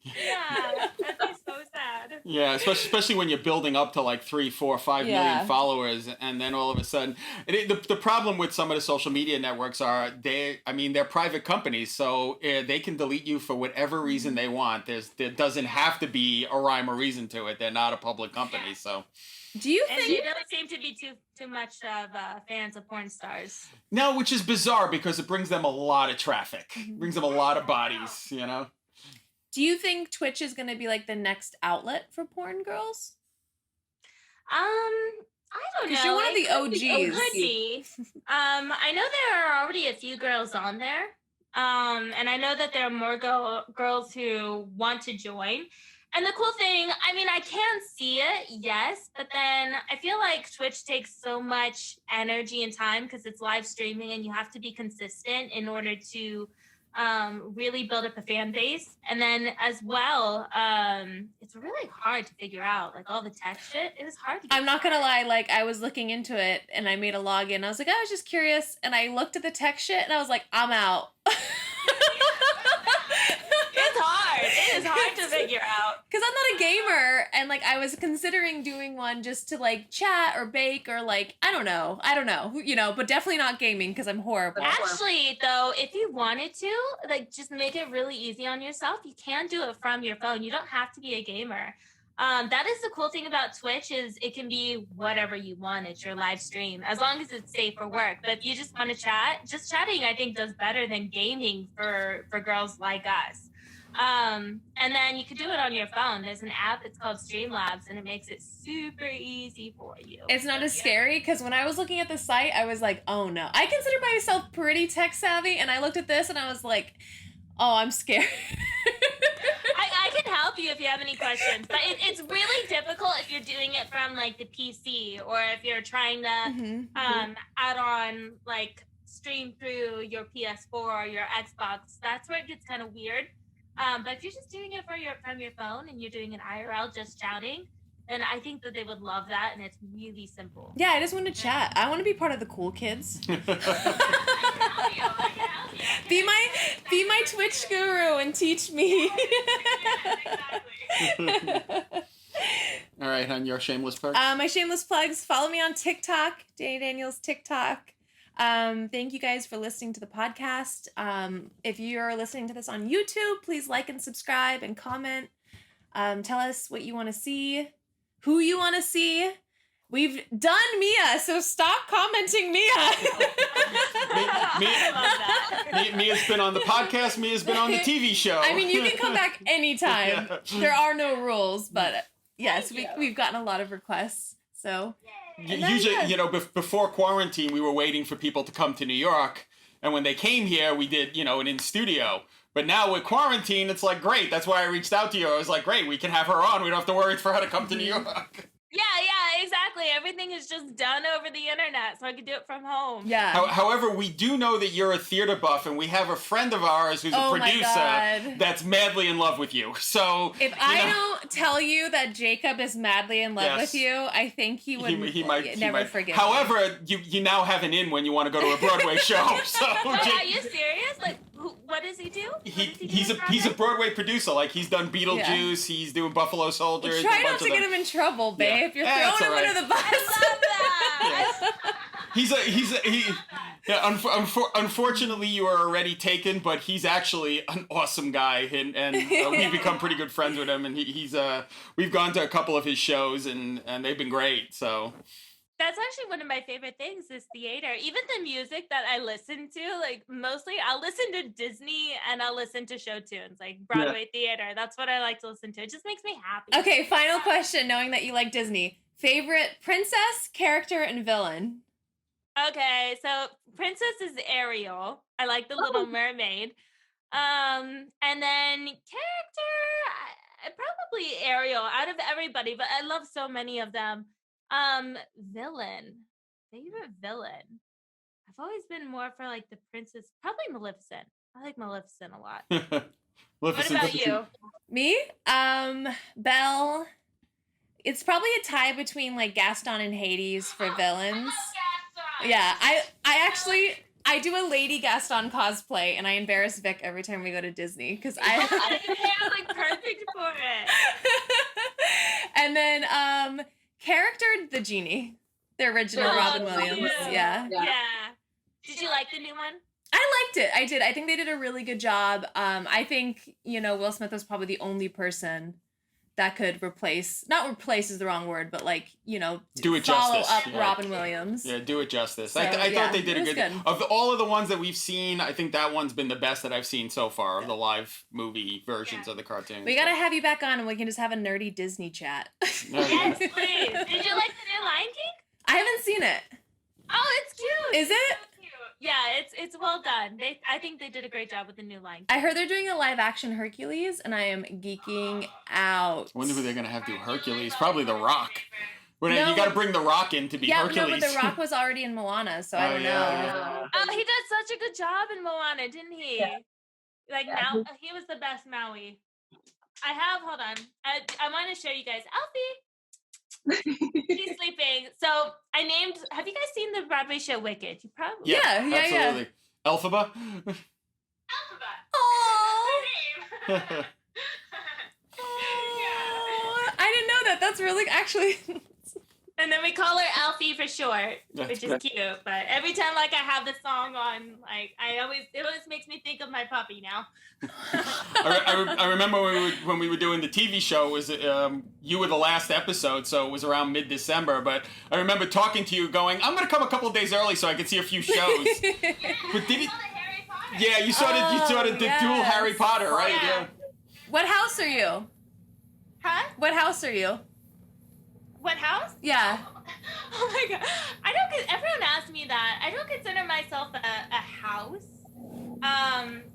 Yeah, that'd be so sad. Yeah, especially when you're building up to like 3, 4, 5 million followers, and then all of a sudden, the problem with some of the social media networks are they're private companies, so they can delete you for whatever reason they want. There doesn't have to be a rhyme or reason to it. They're not a public company, so. Do you And think? you don't seem to be too much of fans of porn stars. No, which is bizarre because it brings them a lot of traffic, brings them a lot of bodies, you know. Do you think Twitch is going to be like the next outlet for porn girls? I don't know. 'Cause you're one of the It OGs. could be. I know there are already a few girls on there. And I know that there are more girls who want to join. And the cool thing, I mean, I can see it, yes, but then I feel like Twitch takes so much energy and time because it's live streaming, and you have to be consistent in order to really build up a fan base. And then as well, it's really hard to figure out, like all the tech shit. It is hard to get I'm not gonna lie, like I was looking into it and I made a login. I was like, I was just curious, and I looked at the tech shit and I was like, I'm out. It's hard. It is hard to figure out. Because I'm not a gamer, and like I was considering doing one just to like chat or bake or like I don't know, you know, but definitely not gaming because I'm horrible. Actually, though, if you wanted to, like, just make it really easy on yourself, you can do it from your phone. You don't have to be a gamer. That is the cool thing about Twitch is it can be whatever you want. It's your live stream, as long as it's safe for work. But if you just want to chat, just chatting, I think, does better than gaming for girls like us. And then you can do it on your phone. There's an app, it's called Streamlabs, and it makes it super easy for you. It's not as scary because when I was looking at the site, I was like, oh no. I consider myself pretty tech savvy, and I looked at this and I was like, oh, I'm scared. I can help you if you have any questions, but it's really difficult if you're doing it from like the PC, or if you're trying to add on like stream through your PS4 or your Xbox. That's where it gets kind of weird. But if you're just doing it from your phone and you're doing an IRL, just shouting, then I think that they would love that, and it's really simple. Yeah, I just want to chat. I want to be part of the cool kids. I can help you. Be my Twitch guru and teach me. All right, on your shameless plugs. My shameless plugs. Follow me on TikTok, Dani Daniels TikTok. Thank you guys for listening to the podcast. If you're listening to this on YouTube, please like and subscribe and comment. Tell us what you want to see, who you want to see. We've done Mia, so stop commenting Mia. Mia's been on the podcast. Mia's been on the TV show. I mean, you can come back anytime. Yeah. There are no rules, but yes, we've gotten a lot of requests. So Usually, before quarantine, we were waiting for people to come to New York. And when they came here, we did, an in-studio. But now with quarantine, it's like, great. That's why I reached out to you. I was like, great, we can have her on. We don't have to worry for her to come to New York. Yeah, exactly. Everything is just done over the internet, so I can do it from home. yeah. However, we do know that you're a theater buff, and we have a friend of ours who's a Oh my producer God. that's madly in love with you. So If I don't tell you that Jacob is madly in love Yes. with you, I think he would he might forgive However, you now have an in when you want to go to a Broadway show. So Wait, are you serious? Like, what does he do? he's a Broadway producer. Like, he's done Beetlejuice. He's doing Buffalo Soldiers. Try a not bunch to of get them. him in trouble, babe. Yeah. You're Yeah, it's throwing him all under the bus. Unfortunately, you are already taken, but he's actually an awesome guy, and we've become pretty good friends with him. And we've gone to a couple of his shows, and they've been great. So That's actually one of my favorite things is theater. Even the music that I listen to, like mostly I'll listen to Disney and I'll listen to show tunes, like Broadway theater. That's what I like to listen to. It just makes me happy. Okay, final question, knowing that you like Disney. Favorite princess, character, and villain? Okay, so Princess is Ariel. I like the Little Mermaid. And then character, probably Ariel out of everybody, but I love so many of them. Villain. Favorite villain. I've always been more for like the princess, probably Maleficent. I like Maleficent a lot. What about you? Me? Belle. It's probably a tie between like Gaston and Hades for villains. Yeah, I do a Lady Gaston cosplay and I embarrass Vic every time we go to Disney because Your hair like perfect for it. And then character the genie, the original Robin Williams. Cute. Yeah. Yeah. Did you like the new one? I liked it. I did. I think they did a really good job. I think, Will Smith was probably the only person that could not replace is the wrong word, but like, Do it follow justice. up Yeah. Robin Williams. Yeah, do it justice. So, I yeah, thought they did it a was good. good. Of all of the ones that we've seen, I think that one's been the best that I've seen so far of the live movie versions of the cartoons. We gotta have you back on and we can just have a nerdy Disney chat. Yes, please. Did you like the new Lion King? I haven't seen it. Oh, it's cute. Is it? So cute. Yeah, it's well done. I think they did a great job with the new Lion King. I heard they're doing a live action Hercules and I am geeking out. I wonder who they're gonna have do Hercules. Probably The Rock. You No, got to bring The Rock in to be Yeah, Hercules. no, but The Rock was already in Moana, so I don't know. Yeah. Oh, he did such a good job in Moana, didn't he? Yeah. Like now, he was the best Maui. Hold on. I want to show you guys. Alfie! He's sleeping. So have you guys seen the Broadway show Wicked? You probably. Yeah. Absolutely. Elphaba? Oh, Yeah. I didn't know that. That's really actually. And then we call her Alfie for short, That's which is good. cute. But every time I have the song on, it always makes me think of my puppy now. I remember when we were doing the TV show, you were the last episode, so it was around mid-December, but I remember talking to you going, I'm going to come a couple of days early so I could see a few shows. But did it? Yeah, you saw the dual yes. Harry Potter, right? Yeah. What house are you? Huh? What house are you? What house? Yeah. Oh my god. Everyone asks me that. I don't consider myself a house.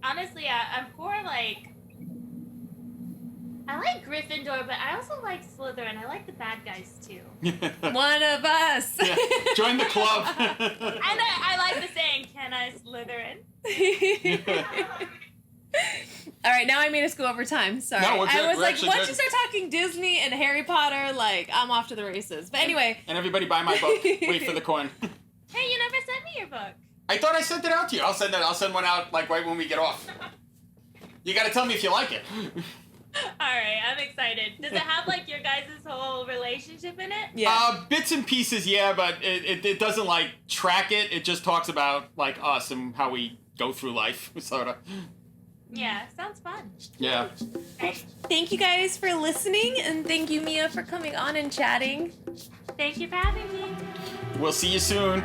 Honestly, I'm for I like Gryffindor, but I also like Slytherin. I like the bad guys too. One of us. Yeah. Join the club. And I like the saying, "Can I Slytherin?" All right, now I made us go over time. Sorry. No, we're good. I was We're like, actually once good. you start talking Disney and Harry Potter, I'm off to the races. But anyway. And everybody buy my book. Wait for the coin. Hey, you never sent me your book. I thought I sent it out to you. I'll send one out right when we get off. You got to tell me if you like it. All right, I'm excited. Does it have your guys' whole relationship in it? Yeah. Bits and pieces, yeah, but it doesn't track it. It just talks about us and how we go through life, sort of. Yeah, sounds fun. Yeah. Great. Thank you guys for listening, and thank you, Mia, for coming on and chatting. Thank you for having me. We'll see you soon.